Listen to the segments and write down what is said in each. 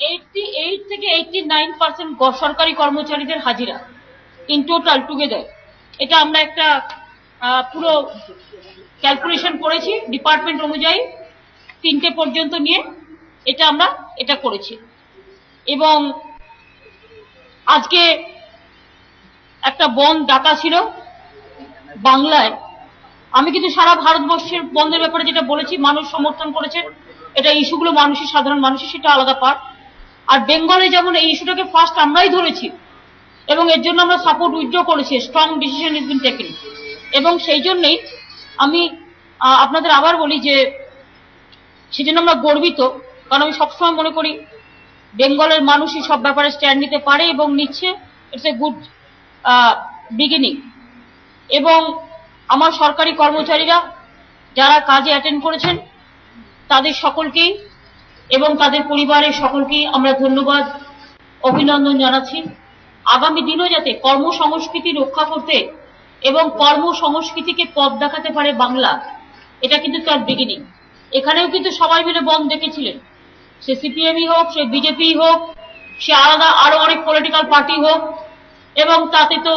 88 থেকে 89% সরকারি কর্মচারীদের হাজিরা ইন টোটাল টুগেদার। এটা আমরা একটা পুরো ক্যালকুলেশন করেছি ডিপার্টমেন্ট অনুযায়ী 3টে পর্যন্ত নিয়ে আমরা এটা করেছি। এবং আজকে একটা বন্ধ ডাকা ছিল বাংলায়। আমি কিন্তু সারা ভারতবর্ষের বন্ধের ব্যাপারে যেটা বলেছি মানুষ সমর্থন করেছে, এটা ইস্যুগুলো মানুষের সাধারণ মানুষের সেটা আলাদা পার্ট। আর বেঙ্গলে যেমন এই ইস্যুটাকে ফার্স্ট আমরাই ধরেছি এবং এর জন্য আমরা সাপোর্ট উইথড্র করেছি, strong decision is been taken. এবং সেই জন্যই আমি আপনাদের আবার বলি যে সেজন্য আমরা গর্বিত, কারণ আমি সবসময় মনে করি বেঙ্গলের মানুষই সব ব্যাপারে স্ট্যান্ড নিতে পারে এবং নিচ্ছে। It's a good beginning. এবং আমার সরকারি কর্মচারীরা যারা কাজে অ্যাটেন্ড করেছেন তাদের সকলকেই এবং তাদের পরিবারের সকলকেই আমরা ধন্যবাদ অভিনন্দন জানাচ্ছি। আগামী দিনও যাতে কর্মসংস্কৃতি রক্ষা করতে এবং কর্মসংস্কৃতিকে পথ দেখাতে পারে বাংলা, এটা কিন্তু তার বিগিনিং। এখানেও কিন্তু সবাই মিলে বন্ধ দেখেছিলেন, সে সিপিএমই হোক, সে বিজেপি হোক, সে আলাদা আরো অনেক পলিটিক্যাল পার্টি হোক। এবং তাতে তো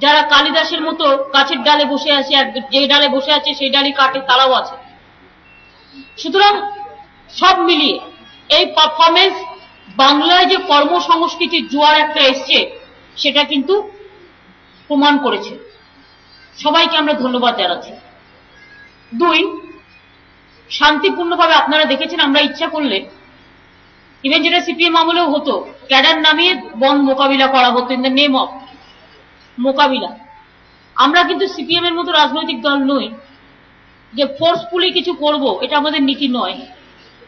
যারা কালিদাসের মতো গাছের ডালে বসে আছে, যে ডালে বসে আছে সেই ডালই কাটে, তারাও আছে। সুতরাং সব মিলিয়ে এই পারফরমেন্স বাংলায় যে কর্মসংস্কৃতির জোয়ার একটা এসছে সেটা কিন্তু প্রমাণ করেছে। সবাইকে আমরা ধন্যবাদ জানাচ্ছি। 2, শান্তিপূর্ণভাবে আপনারা দেখেছেন আমরা ইচ্ছা করলে ইভেন যেটা সিপিএম আমলেও হতো, ক্যাডার নামিয়ে বন্ধ মোকাবিলা করা হতো ইন দ্য নেম অফ মোকাবিলা। আমরা কিন্তু সিপিএম এর মতো রাজনৈতিক দল নই যে ফোর্সফুলি কিছু করব, এটা আমাদের নীতি নয়।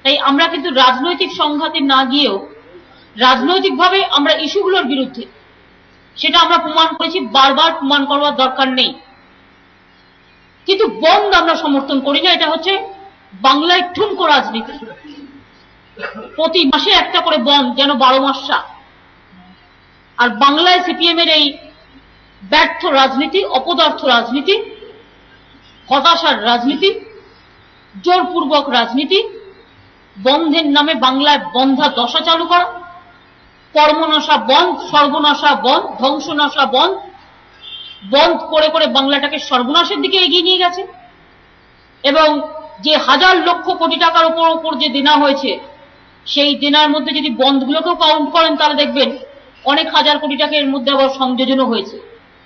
তাই আমরা কিন্তু রাজনৈতিক সংঘাতে না গিয়েও রাজনৈতিকভাবে আমরা ইস্যুগুলোর বিরুদ্ধে, সেটা আমরা প্রমাণ করেছি, বারবার প্রমাণ করবার দরকার নেই। কিন্তু বন্ধ আমরা সমর্থন করি না। এটা হচ্ছে বাংলায় ঠুনকো রাজনীতি, প্রতি মাসে একটা করে বন্ধ, যেন 12 মাস। আর বাংলায় সিপিএম এর এই ব্যর্থ রাজনীতি, অপদার্থ রাজনীতি, হতাশার রাজনীতি, জোরপূর্বক রাজনীতি, বন্ধের নামে বাংলায় বন্ধা দশা চালু করা, কর্মনাশা বন্ধ, সর্বনাশা বন্ধ, ধ্বংসনাশা বন্ধ, বন্ধ করে করে বাংলাটাকে সর্বনাশের দিকে এগিয়ে নিয়ে গেছে। এবং যে হাজার লক্ষ কোটি টাকার উপর যে দেনা হয়েছে, সেই দেনার মধ্যে যদি বন্ধগুলোকেও কাউন্ট করেন তাহলে দেখবেন অনেক হাজার কোটি টাকা এর মধ্যে আবার সংযোজনও হয়েছে।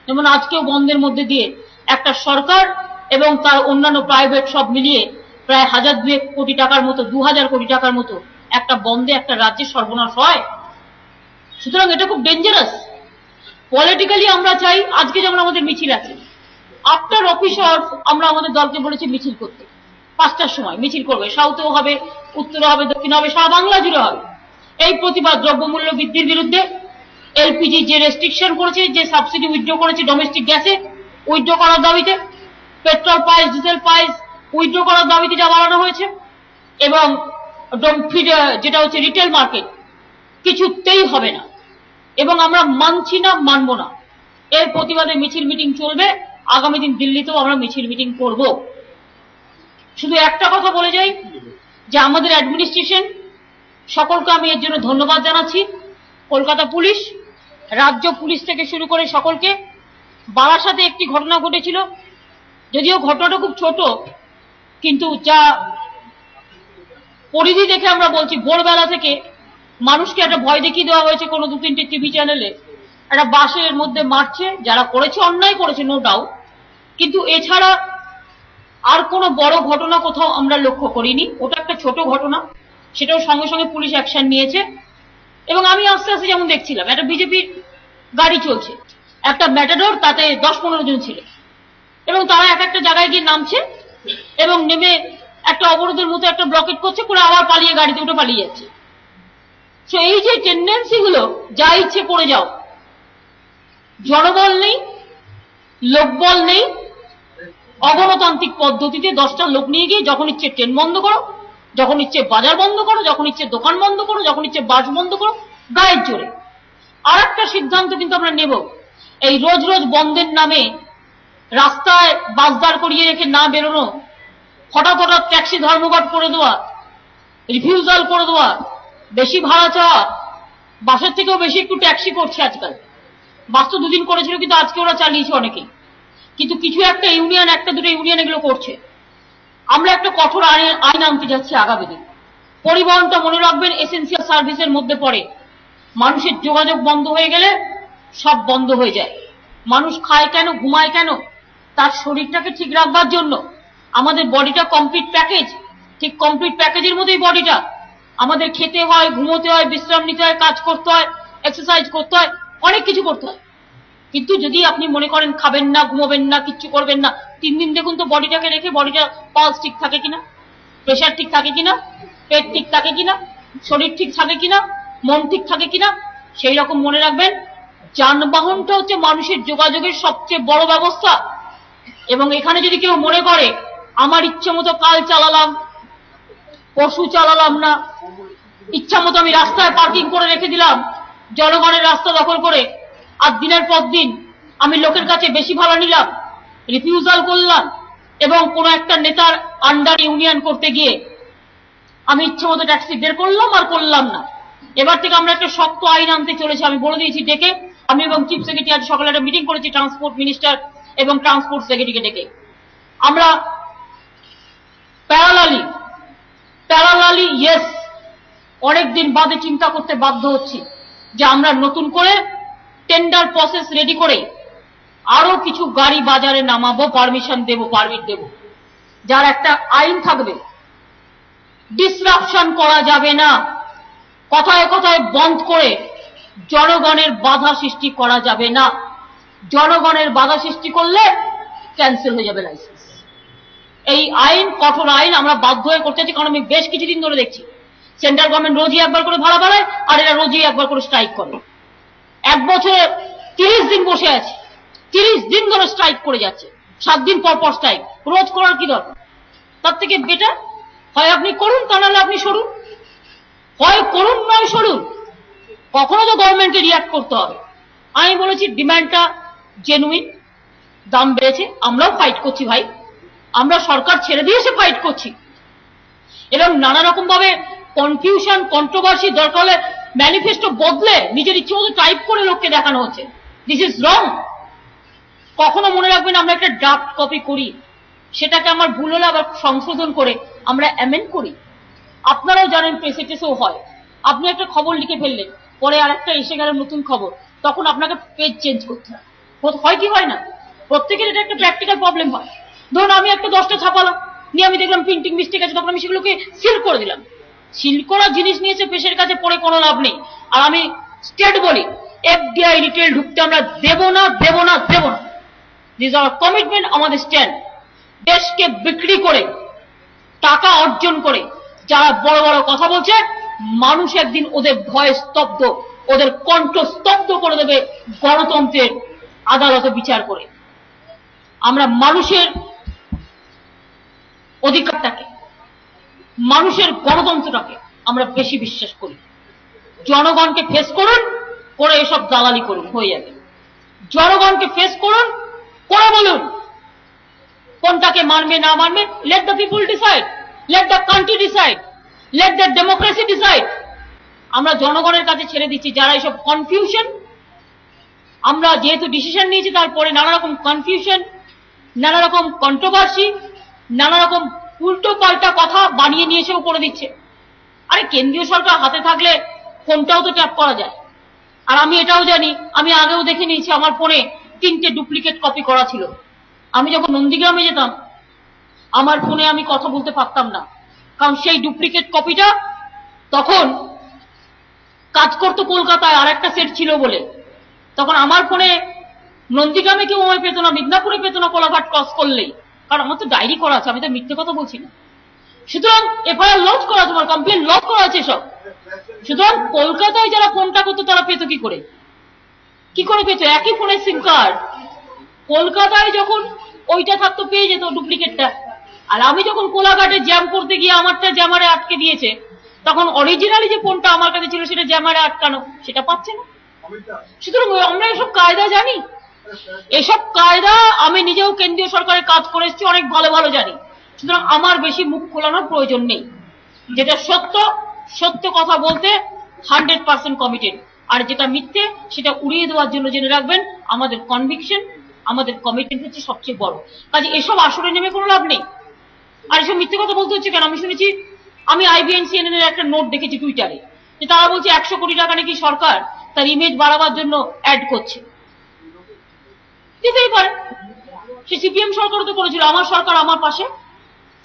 যেমন আজকেও বন্ধের মধ্যে দিয়ে একটা সরকার এবং তার অন্যান্য প্রাইভেট সব মিলিয়ে প্রায় 1002 কোটি টাকার মতো, 2000 কোটি টাকার মতো একটা বন্ধে একটা রাজ্যের সর্বনাশ হয়। সুতরাং এটা খুব ডেঞ্জারাস। পলিটিক্যালি আমরা চাই, আজকে যেমন আমাদের মিছিল আছে, আফটার অফিস আওয়ার্স আমরা আমাদের দলকে বলেছি মিছিল করতে, 5টার সময় মিছিল করবে, সাউথেও হবে, উত্তরে হবে, দক্ষিণে হবে, সারা বাংলা জুড়ে হবে। এই প্রতিবাদ দ্রব্যমূল্য বৃদ্ধির বিরুদ্ধে, এলপিজি যে রেস্ট্রিকশন করেছে, যে সাবসিডি উইথড্র করেছে ডোমেস্টিক গ্যাসে উইথড্র করার দাবিতে, petrol price, diesel price withdraw করার দাবিতে যা বাড়ানো হয়েছে, এবং যেটা হচ্ছে রিটেল মার্কেট, কিছুতেই হবে না। এবং আমরা মানছি না, মানব না। এর প্রতিবাদে মিছিল মিটিং চলবে। আগামী দিন দিল্লিতেও আমরা মিছিল মিটিং করব। শুধু একটা কথা বলে যাই যে আমাদের অ্যাডমিনিস্ট্রেশন সকলকে আমি এর জন্য ধন্যবাদ জানাচ্ছি। কলকাতা পুলিশ, রাজ্য পুলিশ থেকে শুরু করে সকলকে। বারাসাতে একটি ঘটনা ঘটেছিল, যদিও ঘটনাটা খুব ছোট, কিন্তু যা পরিধি দেখে আমরা বলছি, ভোরবেলা থেকে মানুষকে একটা ভয় দেখিয়ে দেওয়া হয়েছে কোনো 2-3টে টিভি চ্যানেলে, একটা বাসের মধ্যে মারছে। যারা করেছে অন্যায় করেছে, নো ডাউট, কিন্তু এছাড়া আর কোনো বড় ঘটনা কোথাও আমরা লক্ষ্য করিনি। ওটা একটা ছোট ঘটনা, সেটাও সঙ্গে সঙ্গে পুলিশ অ্যাকশন নিয়েছে। এবং আমি আস্তে আস্তে যেমন দেখছিলাম, একটা বিজেপির গাড়ি চলছে, একটা ম্যাটাডোর, তাতে 10-15 জন ছিল, এবং তারা এক একটা জায়গায় গিয়ে নামছে এবং নেমে একটা অবরোধের মতো একটা ব্লকেট করছে, করে আবার পালিয়ে গাড়িতে উঠে পালিয়ে যাচ্ছে। তো এই যে টেন্ডেন্সি গুলো, যা ইচ্ছে করে যাও, জনবল নেই, লোকবল নেই, অগণতান্ত্রিক পদ্ধতিতে 10টা লোক নিয়ে গিয়ে যখন ইচ্ছে ট্রেন বন্ধ করো, যখন ইচ্ছে বাজার বন্ধ করো, যখন ইচ্ছে দোকান বন্ধ করো, যখন ইচ্ছে বাস বন্ধ করো, গায়ের জোরে। আর একটা সিদ্ধান্ত কিন্তু আমরা নেব, এই রোজ রোজ বন্ধের নামে রাস্তায় বাস দাঁড় করিয়ে রেখে না বেরোনো, হঠাৎ হঠাৎ ট্যাক্সি ধর্মঘট করে দেওয়া, রিফিউজাল করে দেওয়া, বেশি ভাড়া চাওয়া, বাসের থেকেও বেশি একটু ট্যাক্সি করছে আজকাল। বাস তো দুদিন করেছিল, কিন্তু আজকে ওরা চালিয়েছে অনেকেই। কিন্তু কিছু একটা ইউনিয়ন, একটা দুটো ইউনিয়ন এগুলো করছে। আমরা একটা কঠোর আইন আনতে যাচ্ছি আগামী দিন। পরিবহনটা মনে রাখবেন এসেন্সিয়াল সার্ভিসের মধ্যে পড়ে। মানুষের যোগাযোগ বন্ধ হয়ে গেলে সব বন্ধ হয়ে যায়। মানুষ খায় কেন, ঘুমায় কেন? তার শরীরটাকে ঠিক রাখবার জন্য। আমাদের বডিটা কমপ্লিট প্যাকেজ, ঠিক কমপ্লিট প্যাকেজের মধ্যেই বডিটা। আমাদের খেতে হয়, ঘুমোতে হয়, বিশ্রাম নিতে হয়, কাজ করতে হয়, এক্সারসাইজ করতে হয়, অনেক কিছু করতে হয়। কিন্তু যদি আপনি মনে করেন খাবেন না, ঘুমাবেন না, কিচ্ছু করবেন না, 3 দিন দেখুন তো বডিটাকে রেখে, বডিটা পালস ঠিক থাকে কিনা, প্রেশার ঠিক থাকে কিনা, পেট ঠিক থাকে কিনা, শরীর ঠিক থাকে কিনা, মন ঠিক থাকে কিনা। সেই রকম মনে রাখবেন, যানবাহনটা হচ্ছে মানুষের যোগাযোগের সবচেয়ে বড় ব্যবস্থা। এবং এখানে যদি কেউ মনে করে আমার ইচ্ছে মতো কাল চালালাম, পশু চালালাম না, ইচ্ছা মতো আমি রাস্তায় পার্কিং করে রেখে দিলাম, জনগণের রাস্তা দখল করে, আর দিনের পর দিন আমি লোকের কাছে বেশি ভাড়া নিলাম, রিফিউজাল করলাম, এবং কোন একটা নেতার আন্ডার ইউনিয়ন করতে গিয়ে আমি ইচ্ছে মতো ট্যাক্সি বের করলাম আর করলাম না। এবার থেকে আমরা একটা শক্ত আইন আনতে চলেছি, আমি বলে দিয়েছি ডেকে। আমি এবং চিফ সেক্রেটারি আজ সকালে একটা মিটিং করেছি ট্রান্সপোর্ট মিনিস্টার এবং ট্রান্সপোর্ট সেক্রেটারিকে ডেকে। আমরা প্যারালালি ইয়েস, অনেকদিন বাদে চিন্তা করতে বাধ্য হচ্ছি যে আমরা নতুন করে টেন্ডার প্রসেস রেডি করে আরো কিছু গাড়ি বাজারে নামাবো, পারমিশন দেব, পারমিট দেব, যার একটা আইন থাকবে। ডিসরাপশন করা যাবে না, কথায় কথায় বন্ধ করে জনগণের বাধা সৃষ্টি করা যাবে না। জনগণের বাধা সৃষ্টি করলে ক্যান্সেল হয়ে যাবে লাইসেন্স। এই আইন কঠোর আইন আমরা বাধ্য হয়ে করতে চাচ্ছি, কারণ আমি বেশ কিছুদিন ধরে দেখছি সেন্ট্রাল গভর্নমেন্ট রোজই একবার করে ভাড়া বাড়ায়, আর এরা রোজই একবার করে স্ট্রাইক করে। এক বছরে 30 দিন বসে আছে, 30 দিন ধরে স্ট্রাইক করে যাচ্ছে, 7 দিন পর পর স্ট্রাইক। রোজ করার কি দরকার? তার থেকে বেটার হয় আপনি করুন, তা নাহলে আপনি সরুন। হয় করুন, নয় সরুন। কখনো তো গভর্নমেন্টকে রিয়াক্ট করতে হবে। আমি বলেছি ডিমান্ডটা জেনুইন, দাম বেড়েছে, আমরাও ফাইট করছি ভাই, আমরা সরকার ছেড়ে দিয়ে এসে ফাইট করছি। এবং নানা রকম ভাবে কনফিউশন, কন্ট্রোভার্সি, দরকার হলে ম্যানিফেস্টো বদলে নিজের ইচ্ছে মতো টাইপ করে লোককে দেখানো হচ্ছে। This is wrong. কখনো মনে রাখবেন, আমরা একটা ড্রাফট কপি করি, সেটাকে আমার ভুল হলে আবার সংশোধন করে আমরা অ্যামেন্ড করি। আপনারাও জানেন প্রেসে টেসেও হয়, আপনি একটা খবর লিখে ফেললেন, পরে আর একটা এসে গেল নতুন খবর, তখন আপনাকে পেজ চেঞ্জ করতে হয়। হয় কি হয় না? প্রত্যেকের এটা একটা প্র্যাকটিক্যাল প্রবলেম হয়। ধরুন আমি একটা 10টা ছাপালাম, নিয়ে আমি দেখলাম প্রিন্টিং মিস্টেক আছে, তখন আমি সেগুলোকে সিল করে দিলাম। সিল করা জিনিস নিয়েছে পেশের কাছে পড়ে কোনো লাভ নেই। আর আমি স্টেট বলি, এফডিআই রিটেল ঢুকতে আমরা দেব না, দেব না, দেব না। দিস আর কমিটমেন্ট, আমাদের স্ট্যান্ড। দেশকে বিক্রি করে, টাকা অর্জন করে যারা বড় বড় কথা বলছে, মানুষ একদিন ওদের ভয় স্তব্ধ, ওদের কণ্ঠ স্তব্ধ করে দেবে গণতন্ত্রের আদালতে বিচার করে। আমরা মানুষের অধিকারটাকে, মানুষের গণতন্ত্রটাকে আমরা বেশি বিশ্বাস করি। জনগণকে ফেস করুন, করে এসব দালালি করুন, হয়ে যাবে। জনগণকে ফেস করুন, করে বলুন কোনটাকে মানবে না মানবে। Let the people decide, let the country decide, let the democracy decide. আমরা জনগণের কাছে ছেড়ে দিচ্ছি। যারা এসব কনফিউশন, আমরা যেহেতু ডিসিশন নিয়েছি, তারপরে নানা রকম কনফিউশন, নানা রকম কন্ট্রোভার্সি, নানা রকম উল্টো পাল্টা কথা বানিয়ে নিয়ে এসেও করে দিচ্ছে। আরে কেন্দ্রীয় সরকার হাতে থাকলে ফোনটাও তো ট্যাপ করা যায়। আর আমি এটাও জানি, আমি আগেও দেখে নিয়েছি, আমার ফোনে 3টে ডুপ্লিকেট কপি করা ছিল। আমি যখন নন্দীগ্রামে যেতাম, আমার ফোনে আমি কথা বলতে পারতাম না, কারণ সেই ডুপ্লিকেট কপিটা তখন কাজ করতো কলকাতায়, আর একটা সেট ছিল বলে। তখন আমার ফোনে নন্দীগ্রামে কেউ আমায় পেত না, মিদনাপুরে পেত না, কোলাঘাট ক্রস করলেই, কারণ আমার তো ডায়েরি করা আছে, আমি তো মিথ্যে কথা বলছি না। সুতরাং এফআইআর লঞ্চ করা, তোমার কমপ্লেন লঞ্চ করা আছে সব। সুতরাং কলকাতায় যারা ফোনটা করতো তারা পেত কি করে? কি করে পেত? একই ফোনের সিম কার্ড। কলকাতায় যখন ওইটা থাকতো পেয়ে যেত ডুপ্লিকেটটা। আর আমি যখন কোলাঘাটে জ্যাম করতে গিয়ে আমারটা জ্যামারে আটকে দিয়েছে, তখন অরিজিনালি যে ফোনটা আমার কাছে ছিল সেটা জ্যামারে আটকানো, সেটা পাচ্ছে না। সুতরাং আমরা এসব কায়দা জানি, এসব কায়দা আমি নিজেও কেন্দ্রীয় সরকারের কাজ করে এসেছি, অনেক ভালো ভালো জানি। সুতরাং আমার বেশি মুখ খোলানোর প্রয়োজন নেই। যেটা সত্য সত্য কথা বলতে 100% কমিটেড, আর যেটা মিথ্যে সেটা উড়িয়ে দেওয়ার জন্য জেনে রাখবেন আমাদের কনভিকশন, আমাদের কমিটমেন্ট হচ্ছে সবচেয়ে বড়। কাজে এসব আসরে নেমে কোনো লাভ নেই। আর এসব মিথ্যে কথা বলতে হচ্ছে কেন? আমি শুনেছি, আমি IBN CNN এর একটা নোট দেখেছি টুইটারে, যে তারা বলছে 100 কোটি টাকা নাকি সরকার তার ইমেজ বাড়াবার জন্য অ্যাড করছে। দিতেই পারে, সে CPM সরকারও তো করেছিল, আমার সরকার আমার পাশে,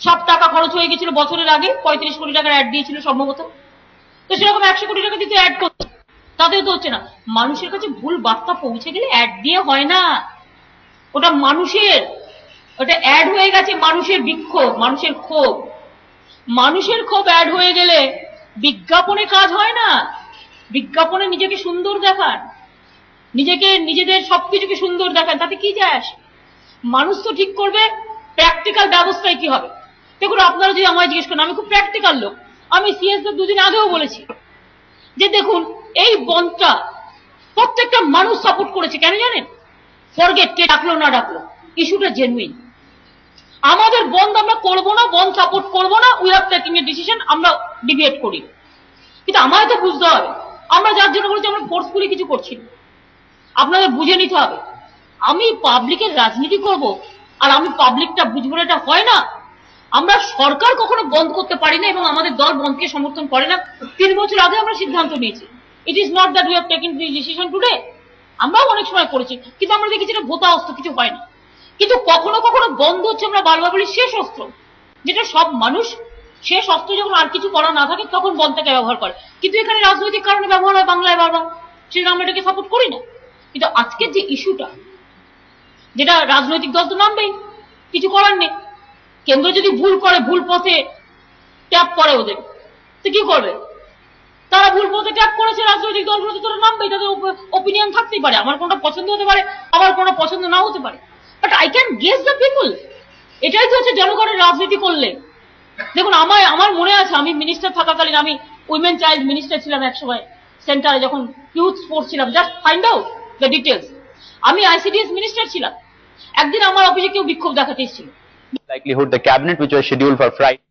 সব টাকা খরচ হয়ে গেছিল বছরের আগে, 35 কোটি টাকার অ্যাড দিয়েছিল সম্ভবত। তো সেরকম 100 কোটি টাকা দিতে অ্যাড করছে, তাতেও তো হচ্ছে না। মানুষের কাছে ভুল বার্তা পৌঁছে গেলে অ্যাড দিয়ে হয় না, ওটা মানুষের, ওটা অ্যাড হয়ে গেছে মানুষের বিক্ষোভ, মানুষের ক্ষোভ। মানুষের ক্ষোভ অ্যাড হয়ে গেলে বিজ্ঞাপনে কাজ হয় না। বিজ্ঞাপনে নিজেকে সুন্দর দেখান, নিজেদের সবকিছুকে সুন্দর দেখান, তাতে কি যায় আসে? মানুষ তো ঠিক করবে প্র্যাকটিক্যাল ব্যবস্থায় কি হবে। দেখুন, আপনারা যদি আমায় জিজ্ঞেস করেন, আমি খুব প্র্যাকটিক্যাল লোক। আমি CS দের দুদিন আগেও বলেছি যে দেখুন, এই বনটা প্রত্যেকটা মানুষ সাপোর্ট করেছে। কেন জানেন? ফরগেট কে ডাকলো না ডাকলো, ইস্যুটা জেনুইন। আমাদের বন্ধ আমরা করবো না, বন্ধ সাপোর্ট করবো না, we have taking a decision, আমরা ডিবেট করি। কিন্তু আমায় তো বুঝতে হবে, আমরা যার জন্য বলেছি আমরা ফোর্সফুলি কিছু করছি না। আপনাদের বুঝে নিতে হবে, আমি পাবলিকের রাজনীতি করব আর আমি পাবলিকটা বুঝবো না, এটা হয় না। আমরা সরকার কখনো বন্ধ করতে পারি না, এবং আমাদের দল বন্ধকে সমর্থন করে না। 3 বছর আগে আমরা সিদ্ধান্ত নিয়েছি। It is not that we have taken this decision today. আমরাও অনেক সময় করেছি, কিন্তু আমরা দেখেছি এটা ভোতা অস্ত্র, কিছু হয় না। কিন্তু কখনো কখনো বন্ধ হচ্ছে, আমরা বারবার বলি শেষ অস্ত্র, যেটা সব মানুষ শেষ অস্ত্র যখন আর কিছু করা না থাকে তখন বন্ধটাকে ব্যবহার করে। কিন্তু এখানে রাজনৈতিক কারণে ব্যবহার হয় বাংলায় বারবার, সেটা আমরা এটাকে সাপোর্ট করি না। কিন্তু আজকের যে ইস্যুটা, যেটা রাজনৈতিক দল তো নামবেই, কিছু করার নেই। কেন্দ্র যদি ভুল করে, ভুল পথে ট্যাপ করে ওদের, তো কি করবে? তারা ভুল পথে ট্যাপ করেছে, রাজনৈতিক দলগুলো তো তারা নামবেই, তাদের ওপিনিয়ন থাকতেই পারে। আমার কোনটা পছন্দ হতে পারে, আমার কোনটা পছন্দ নাও হতে পারে, but I can guess the people. এটাই তো হচ্ছে জনগণের রাজনীতি করলে। দেখুন, আমার মনে আছে, আমি মিনিস্টার থাকাকালীন, আমি উইমেন চাইল্ড মিনিস্টার ছিলাম এক সময় সেন্টারে, যখন ইউথ স্পোর্টস ছিলাম, just find out the details. আমি ICDS মিনিস্টার ছিলাম। একদিন আমার অফিসে কেউ বিক্ষোভ দেখাতে এসেছিল। Likelihood the cabinet which was scheduled for Friday